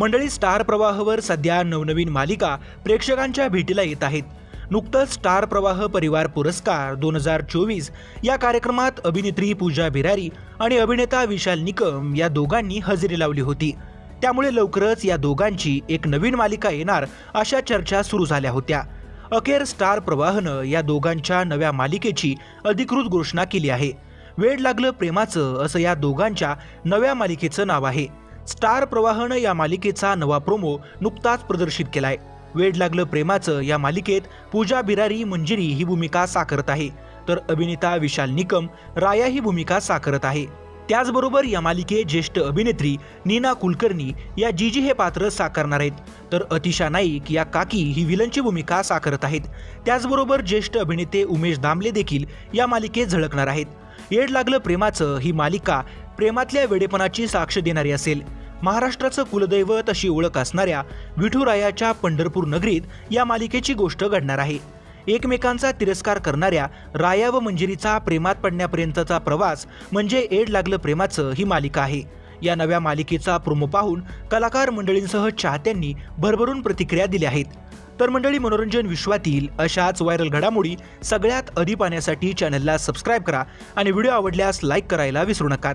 मंडळी, स्टार प्रवाहवर सध्या नवनवीन मालिका प्रेक्षकांच्या भेटीला येत आहेत। नुकतंच स्टार प्रवाह परिवार पुरस्कार 2024 या कार्यक्रमात अभिनेत्री पूजा बिरारी आणि अभिनेता विशाल निकम या दोघांनी हजेरी लावली होती। त्यामुळे लवकरच या दोघांची एक नवीन मालिका येणार अशा चर्चा सुरू झाल्या होत्या। अखेर स्टार प्रवाहनं या दोघांच्या नव्या मालिकेची अधिकृत घोषणा केली आहे। वेड लागलं प्रेमाचं असं या दोघांच्या नव्या मालिकेचं नाव आहे। स्टार प्रवाहनं या मालिकेचा नवा प्रोमो नुकताच प्रदर्शित केलाय। वेड लागलं प्रेमाचं या मालिकेत पूजा बिरारी मंजिरी ही भूमिका साकारत आहे, तर अभिनेता विशाल निकम राया ही भूमिका साकारत आहे। त्याचबरोबर या मालिकेत ज्येष्ठ अभिनेत्री नीना कुलकर्णी या जीजी हे पात्र साकारणार आहेत, तर अतिशा नाईक या काकी ही विलनची भूमिका साकारत आहेत। त्याचबरोबर ज्येष्ठ अभिनेते उमेश दामले देखील या मालिकेत झळकणार आहेत। वेड लागलं प्रेमाचं ही मालिका प्रेमातल्या वेडेपणाची साक्ष देणारी असेल। महाराष्ट्राचं कुलदैवत अशी ओळख असणाऱ्या विठुरायाच्या पंढरपूर नगरीत या मालिकेची गोष्ट घडणार आहे। एकमेकांचा तिरस्कार करणाऱ्या राया व मंजिरीचा प्रेमात पडण्यापर्यंतचा प्रवास म्हणजे वेड लागलं प्रेमाचं ही मालिका आहे। या नव्या मालिकेचा प्रोमो पाहून कलाकार मंडळींसह चाहत्यांनी भरभरून प्रतिक्रिया दिल्या आहेत। तर मंडळी, मनोरंजन विश्वातील अशाच व्हायरल घडामोडी सगळ्यात आधी पाहण्यासाठी चॅनलला सबस्क्राईब करा आणि व्हिडिओ आवडल्यास लाईक करायला विसरू नका।